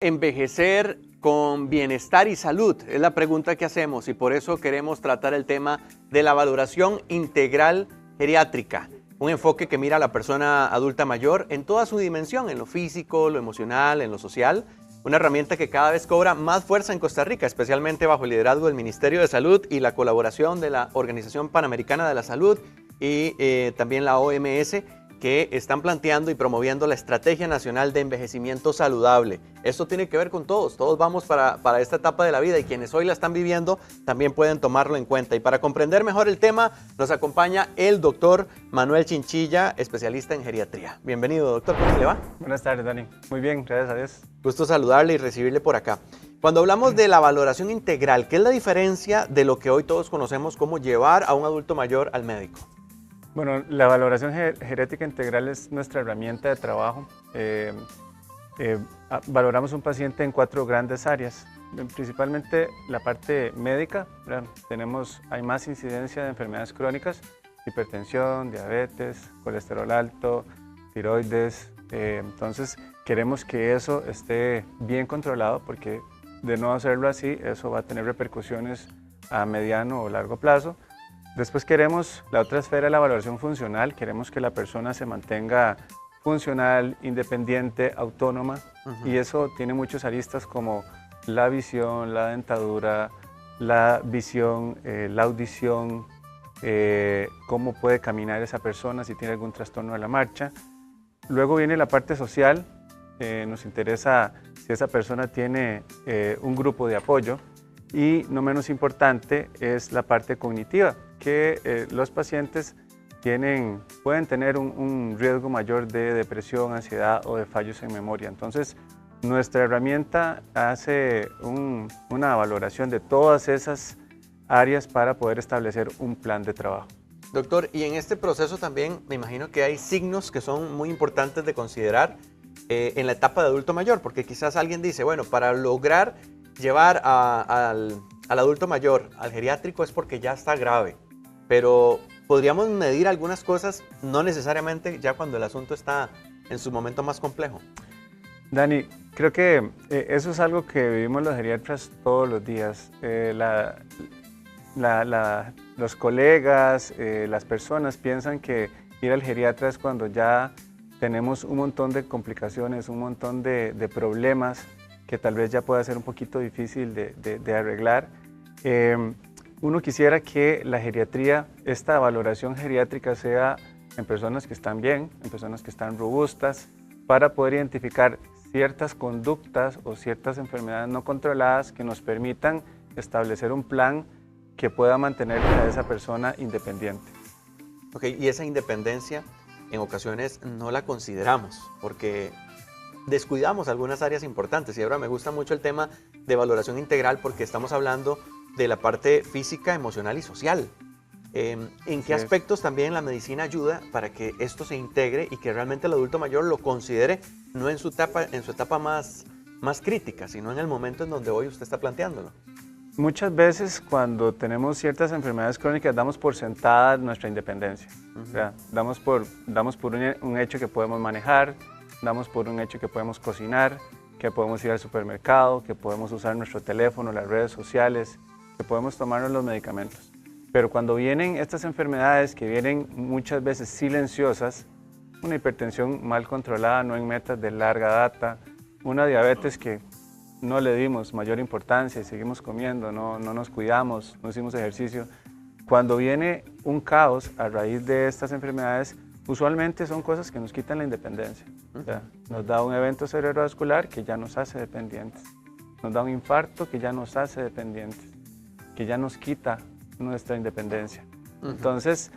Envejecer con bienestar y salud es la pregunta que hacemos y por eso queremos tratar el tema de la valoración integral geriátrica. Un enfoque que mira a la persona adulta mayor en toda su dimensión, en lo físico, lo emocional, en lo social. Una herramienta que cada vez cobra más fuerza en Costa Rica, especialmente bajo el liderazgo del Ministerio de Salud y la colaboración de la Organización Panamericana de la Salud y también la OMS, que están planteando y promoviendo la Estrategia Nacional de Envejecimiento Saludable. Esto tiene que ver con todos vamos para esta etapa de la vida y quienes hoy la están viviendo también pueden tomarlo en cuenta. Y para comprender mejor el tema nos acompaña el doctor Manuel Chinchilla, especialista en geriatría. Bienvenido, doctor, ¿cómo le va? Buenas tardes, Dani. Muy bien, gracias a Dios. Gusto saludarle y recibirle por acá. Cuando hablamos de la valoración integral, ¿qué es la diferencia de lo que hoy todos conocemos como llevar a un adulto mayor al médico? Bueno, la valoración geriátrica integral es nuestra herramienta de trabajo. Valoramos un paciente en 4 grandes áreas, principalmente la parte médica. Hay más incidencia de enfermedades crónicas, hipertensión, diabetes, colesterol alto, tiroides. Entonces queremos que eso esté bien controlado porque de no hacerlo así, eso va a tener repercusiones a mediano o largo plazo. Después queremos la otra esfera de la valoración funcional, queremos que la persona se mantenga funcional, independiente, autónoma, y eso tiene muchos aristas como la visión, la dentadura, la visión, la audición, cómo puede caminar esa persona, si tiene algún trastorno de la marcha. Luego viene la parte social, nos interesa si esa persona tiene un grupo de apoyo, y no menos importante es la parte cognitiva, que los pacientes pueden tener un riesgo mayor de depresión, ansiedad o de fallos en memoria. Entonces, nuestra herramienta hace una valoración de todas esas áreas para poder establecer un plan de trabajo. Doctor, y en este proceso también me imagino que hay signos que son muy importantes de considerar en la etapa de adulto mayor, porque quizás alguien dice, bueno, para lograr llevar al adulto mayor al geriátrico es porque ya está grave, pero podríamos medir algunas cosas, no necesariamente ya cuando el asunto está en su momento más complejo. Dani, creo que eso es algo que vivimos los geriatras todos los días. Los colegas, las personas piensan que ir al geriatra es cuando ya tenemos un montón de complicaciones, un montón de problemas que tal vez ya pueda ser un poquito difícil de arreglar. Uno quisiera que la geriatría, esta valoración geriátrica sea en personas que están bien, en personas que están robustas, para poder identificar ciertas conductas o ciertas enfermedades no controladas que nos permitan establecer un plan que pueda mantener a esa persona independiente. Ok, y esa independencia en ocasiones no la consideramos porque descuidamos algunas áreas importantes. Y ahora me gusta mucho el tema de valoración integral porque estamos hablando de la parte física, emocional y social. ¿En qué aspectos también la medicina ayuda para que esto se integre y que realmente el adulto mayor lo considere no en su etapa más crítica, sino en el momento en donde hoy usted está planteándolo? Muchas veces cuando tenemos ciertas enfermedades crónicas damos por sentada nuestra independencia. O sea, damos por un hecho que podemos manejar, damos por un hecho que podemos cocinar, que podemos ir al supermercado, que podemos usar nuestro teléfono, las redes sociales, que podemos tomarnos los medicamentos. Pero cuando vienen estas enfermedades que vienen muchas veces silenciosas, una hipertensión mal controlada, no en metas de larga data, una diabetes que no le dimos mayor importancia y seguimos comiendo, no nos cuidamos, no hicimos ejercicio. Cuando viene un caos a raíz de estas enfermedades, usualmente son cosas que nos quitan la independencia. O sea, nos da un evento cerebrovascular que ya nos hace dependientes. Nos da un infarto que ya nos hace dependientes, que ya nos quita nuestra independencia. Entonces,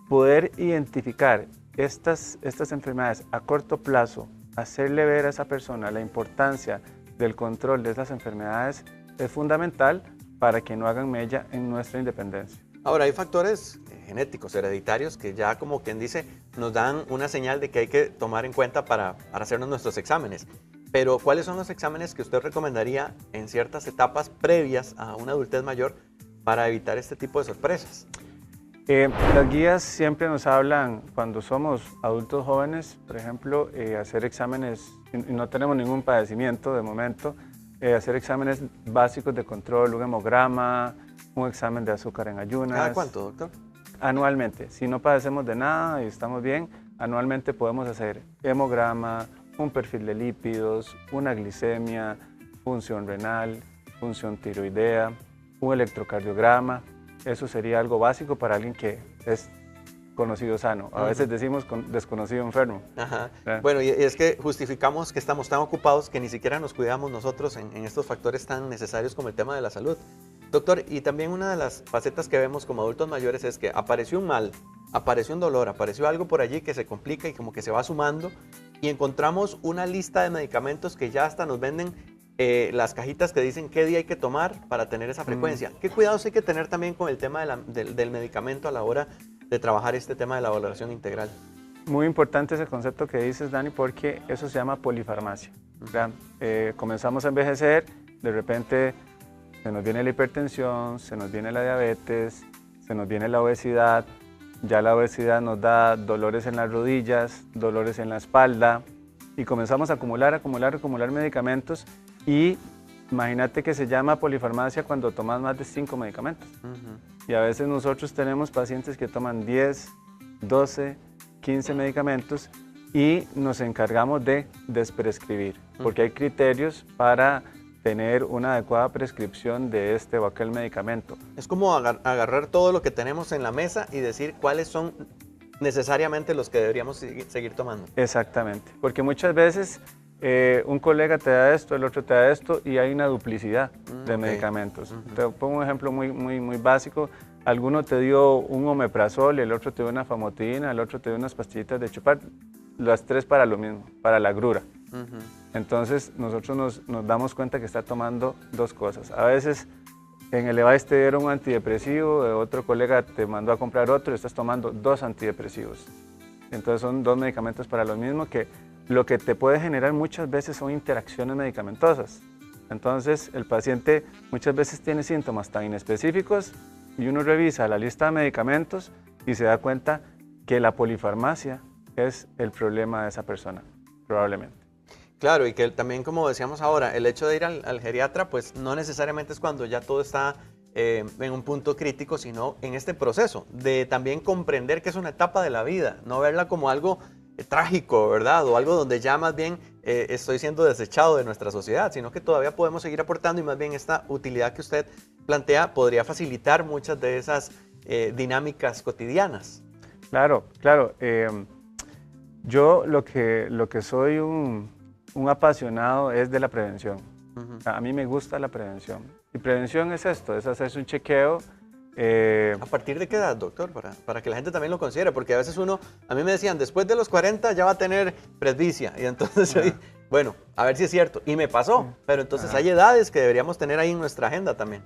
poder identificar estas enfermedades a corto plazo, hacerle ver a esa persona la importancia del control de esas enfermedades es fundamental para que no hagan mella en nuestra independencia. Ahora, hay factores genéticos, hereditarios, que ya como quien dice, nos dan una señal de que hay que tomar en cuenta para hacernos nuestros exámenes. Pero, ¿cuáles son los exámenes que usted recomendaría en ciertas etapas previas a una adultez mayor para evitar este tipo de sorpresas? Las guías siempre nos hablan, cuando somos adultos jóvenes, por ejemplo, hacer exámenes, y no tenemos ningún padecimiento de momento, hacer exámenes básicos de control, un hemograma, un examen de azúcar en ayunas. ¿Cada cuánto, doctor? Anualmente. Si no padecemos de nada y estamos bien, anualmente podemos hacer hemograma, un perfil de lípidos, una glicemia, función renal, función tiroidea, un electrocardiograma. Eso sería algo básico para alguien que es conocido sano. A veces decimos desconocido enfermo. Ajá. Bueno, y es que justificamos que estamos tan ocupados que ni siquiera nos cuidamos nosotros en estos factores tan necesarios como el tema de la salud. Doctor, y también una de las facetas que vemos como adultos mayores es que apareció un mal, apareció un dolor, apareció algo por allí que se complica y como que se va sumando y encontramos una lista de medicamentos que ya hasta nos venden las cajitas que dicen qué día hay que tomar para tener esa frecuencia. ¿Qué cuidados hay que tener también con el tema del medicamento a la hora de trabajar este tema de la valoración integral? Muy importante ese concepto que dices, Dani, porque eso se llama polifarmacia. Comenzamos a envejecer, de repente se nos viene la hipertensión, se nos viene la diabetes, se nos viene la obesidad, ya la obesidad nos da dolores en las rodillas, dolores en la espalda y comenzamos a acumular medicamentos y imagínate que se llama polifarmacia cuando tomas más de 5 medicamentos. Y a veces nosotros tenemos pacientes que toman 10, 12, 15 medicamentos y nos encargamos de desprescribir, porque hay criterios para tener una adecuada prescripción de este o aquel medicamento. Es como agarrar todo lo que tenemos en la mesa y decir cuáles son necesariamente los que deberíamos seguir tomando. Exactamente, porque muchas veces un colega te da esto, el otro te da esto y hay una duplicidad de medicamentos. Te pongo un ejemplo muy básico. Alguno te dio un omeprazol, el otro te dio una famotidina, el otro te dio unas pastillitas de chupar, las tres para lo mismo, para la agrura. Entonces nosotros nos damos cuenta que está tomando dos cosas. A veces en el EVAIS te dieron un antidepresivo, otro colega te mandó a comprar otro y estás tomando 2 antidepresivos. Entonces son 2 medicamentos para lo mismo, que lo que te puede generar muchas veces son interacciones medicamentosas. Entonces el paciente muchas veces tiene síntomas tan inespecíficos y uno revisa la lista de medicamentos y se da cuenta que la polifarmacia es el problema de esa persona, probablemente. Claro, y que también, como decíamos ahora, el hecho de ir al geriatra, pues no necesariamente es cuando ya todo está en un punto crítico, sino en este proceso de también comprender que es una etapa de la vida, no verla como algo trágico, ¿verdad? O algo donde ya más bien estoy siendo desechado de nuestra sociedad, sino que todavía podemos seguir aportando y más bien esta utilidad que usted plantea podría facilitar muchas de esas dinámicas cotidianas. Claro. Yo lo que soy un apasionado es de la prevención. A mí me gusta la prevención. Y prevención es esto, es hacerse un chequeo. ¿A partir de qué edad, doctor? Para que la gente también lo considere, porque a veces a mí me decían, después de los 40 ya va a tener presbicia. Y entonces, bueno, a ver si es cierto. Y me pasó, pero entonces hay edades que deberíamos tener ahí en nuestra agenda también.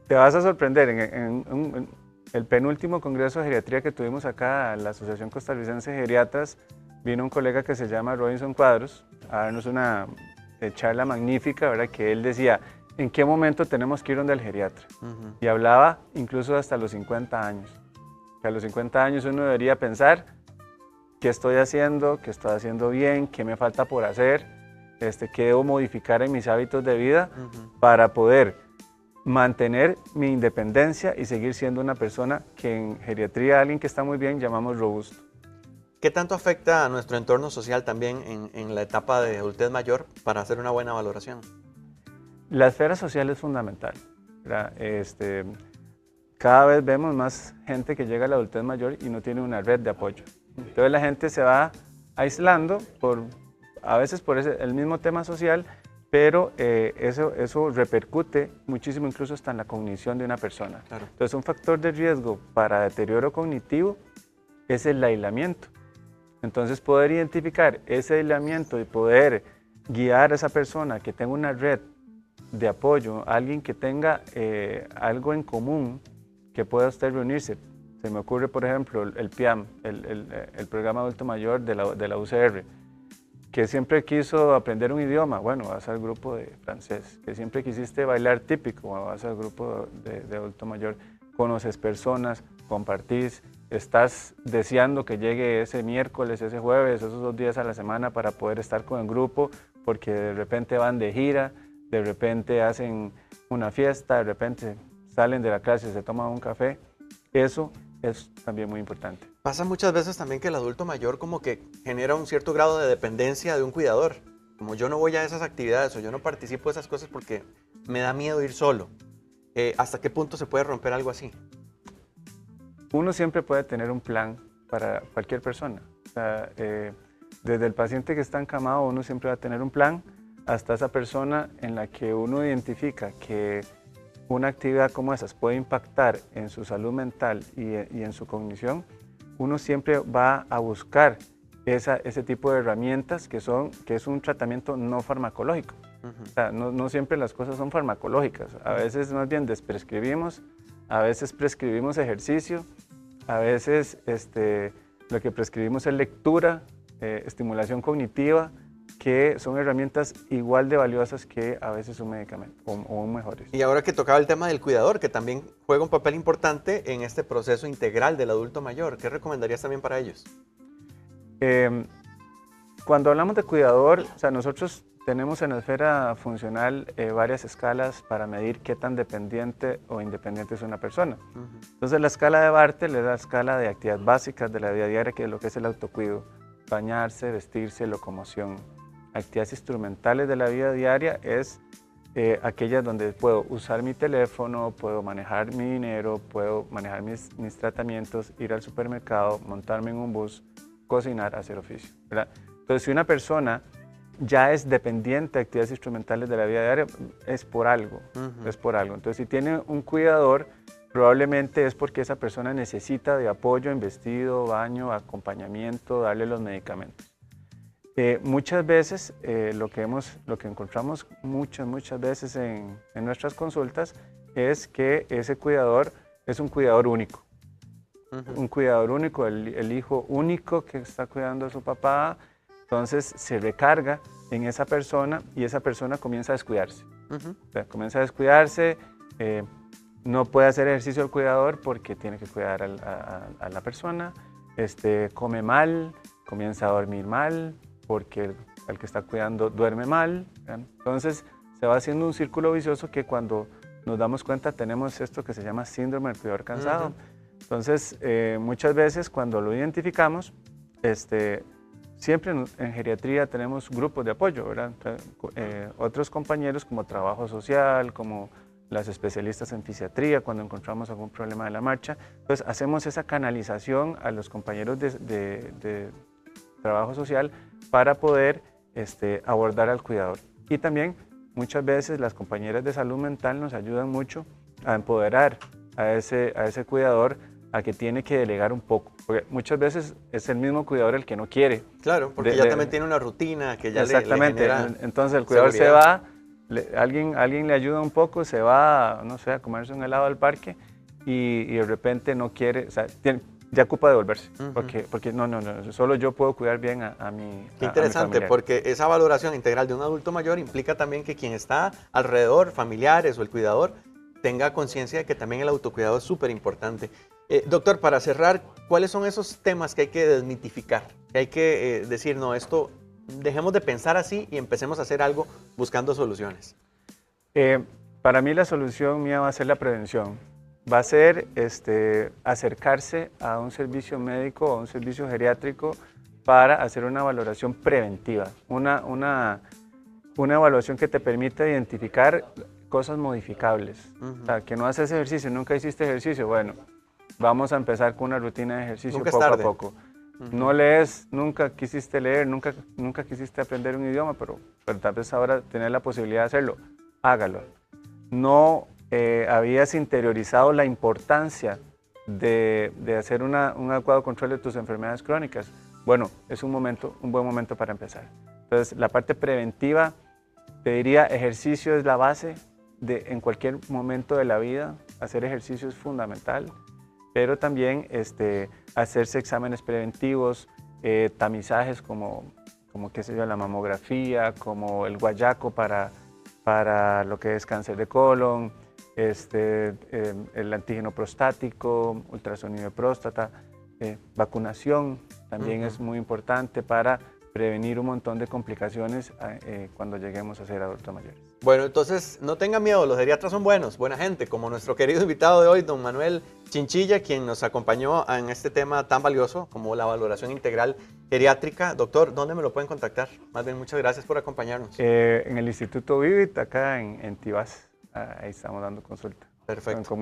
Te vas a sorprender, en el penúltimo congreso de geriatría que tuvimos acá, la Asociación Costarricense de Geriatras, vino un colega que se llama Robinson Cuadros a darnos una charla magnífica, ¿verdad? Que él decía, ¿en qué momento tenemos que ir donde el geriatra? Y hablaba incluso hasta los 50 años. Que a los 50 años uno debería pensar, ¿qué estoy haciendo? ¿Qué estoy haciendo bien? ¿Qué me falta por hacer? ¿Qué debo modificar en mis hábitos de vida para poder mantener mi independencia y seguir siendo una persona que en geriatría, alguien que está muy bien, llamamos robusto? ¿Qué tanto afecta a nuestro entorno social también en la etapa de adultez mayor para hacer una buena valoración? La esfera social es fundamental, ¿verdad? Cada vez vemos más gente que llega a la adultez mayor y no tiene una red de apoyo. Entonces la gente se va aislando, a veces por el mismo tema social, pero eso repercute muchísimo incluso hasta en la cognición de una persona. Claro. Entonces un factor de riesgo para deterioro cognitivo es el aislamiento. Entonces poder identificar ese aislamiento y poder guiar a esa persona que tenga una red de apoyo, alguien que tenga algo en común que pueda usted reunirse. Se me ocurre, por ejemplo, el PIAM, el Programa Adulto Mayor de la UCR, que siempre quiso aprender un idioma, bueno, vas al grupo de francés, que siempre quisiste bailar típico, vas al grupo de adulto mayor, conoces personas, compartís, estás deseando que llegue ese miércoles, ese jueves, esos 2 días a la semana para poder estar con el grupo, porque de repente van de gira, de repente hacen una fiesta, de repente salen de la clase y se toman un café. Eso es también muy importante. Pasa muchas veces también que el adulto mayor como que genera un cierto grado de dependencia de un cuidador. Como yo no voy a esas actividades o yo no participo de esas cosas porque me da miedo ir solo. ¿Hasta qué punto se puede romper algo así? Uno siempre puede tener un plan para cualquier persona. O sea, desde el paciente que está encamado, uno siempre va a tener un plan, hasta esa persona en la que uno identifica que una actividad como esas puede impactar en su salud mental y en su cognición. Uno siempre va a buscar ese tipo de herramientas que es un tratamiento no farmacológico. O sea, no siempre las cosas son farmacológicas. A veces más bien desprescribimos, a veces prescribimos ejercicio, a veces lo que prescribimos es lectura, estimulación cognitiva, que son herramientas igual de valiosas que a veces un medicamento o mejores. Y ahora que tocaba el tema del cuidador, que también juega un papel importante en este proceso integral del adulto mayor, ¿qué recomendarías también para ellos? Cuando hablamos de cuidador, o sea, nosotros tenemos en la esfera funcional varias escalas para medir qué tan dependiente o independiente es una persona. Entonces la escala de Bartel es la escala de actividades básicas de la vida diaria, que es lo que es el autocuido: bañarse, vestirse, locomoción. Actividades instrumentales de la vida diaria es aquellas donde puedo usar mi teléfono, puedo manejar mi dinero, puedo manejar mis tratamientos, ir al supermercado, montarme en un bus, cocinar, hacer oficio, ¿verdad? Entonces, si una persona ya es dependiente de actividades instrumentales de la vida diaria, es por algo, es por algo. Entonces, si tiene un cuidador, probablemente es porque esa persona necesita de apoyo en vestido, baño, acompañamiento, darle los medicamentos. Muchas veces lo que encontramos muchas veces en nuestras consultas es que ese cuidador es un cuidador único. Un cuidador único, el hijo único que está cuidando a su papá, entonces se recarga en esa persona y esa persona comienza a descuidarse. O sea, comienza a descuidarse, no puede hacer ejercicio el cuidador porque tiene que cuidar a la persona, come mal, comienza a dormir mal, porque el que está cuidando duerme mal. Entonces se va haciendo un círculo vicioso que cuando nos damos cuenta tenemos esto que se llama síndrome del cuidador cansado. Entonces muchas veces cuando lo identificamos, siempre en geriatría tenemos grupos de apoyo, ¿verdad? Otros compañeros como trabajo social, como las especialistas en fisiatría, cuando encontramos algún problema de la marcha, pues hacemos esa canalización a los compañeros de trabajo social para poder abordar al cuidador. Y también muchas veces las compañeras de salud mental nos ayudan mucho a empoderar a ese cuidador a que tiene que delegar un poco, porque muchas veces es el mismo cuidador el que no quiere. Claro, porque ya también tiene una rutina que ya exactamente, le genera entonces el cuidador seguridad. se va, alguien le ayuda un poco, se va, no sé, a comerse un helado al parque y de repente no quiere, o sea, ya ocupa devolverse, porque no, solo yo puedo cuidar bien a mi Qué interesante, porque esa valoración integral de un adulto mayor implica también que quien está alrededor, familiares o el cuidador, tenga conciencia de que también el autocuidado es súper importante. Doctor, para cerrar, ¿cuáles son esos temas que hay que desmitificar? Que hay que decir, no, esto dejemos de pensar así y empecemos a hacer algo buscando soluciones. Para mí la solución mía va a ser la prevención. Va a ser acercarse a un servicio médico o un servicio geriátrico para hacer una valoración preventiva, una evaluación que te permita identificar cosas modificables. O sea, que no haces ejercicio, nunca hiciste ejercicio, bueno, vamos a empezar con una rutina de ejercicio poco a poco. No lees, nunca quisiste leer, nunca quisiste aprender un idioma, pero tal vez ahora tenés la posibilidad de hacerlo, hágalo. No habías interiorizado la importancia de hacer un adecuado control de tus enfermedades crónicas. Bueno, es un buen momento para empezar. Entonces, la parte preventiva, te diría, ejercicio es la base en cualquier momento de la vida. Hacer ejercicio es fundamental, pero también hacerse exámenes preventivos, tamizajes como qué sé yo, la mamografía, como el guayaco para lo que es cáncer de colon, el antígeno prostático, ultrasonido de próstata, vacunación también es muy importante para prevenir un montón de complicaciones cuando lleguemos a ser adultos mayores. Bueno, entonces no tengan miedo, los geriatras son buenos, buena gente, como nuestro querido invitado de hoy, don Manuel Chinchilla, quien nos acompañó en este tema tan valioso como la valoración integral geriátrica. Doctor, ¿dónde me lo pueden contactar? Más bien, muchas gracias por acompañarnos. En el Instituto Vivit, acá en Tibás, ahí estamos dando consulta. Perfecto. Con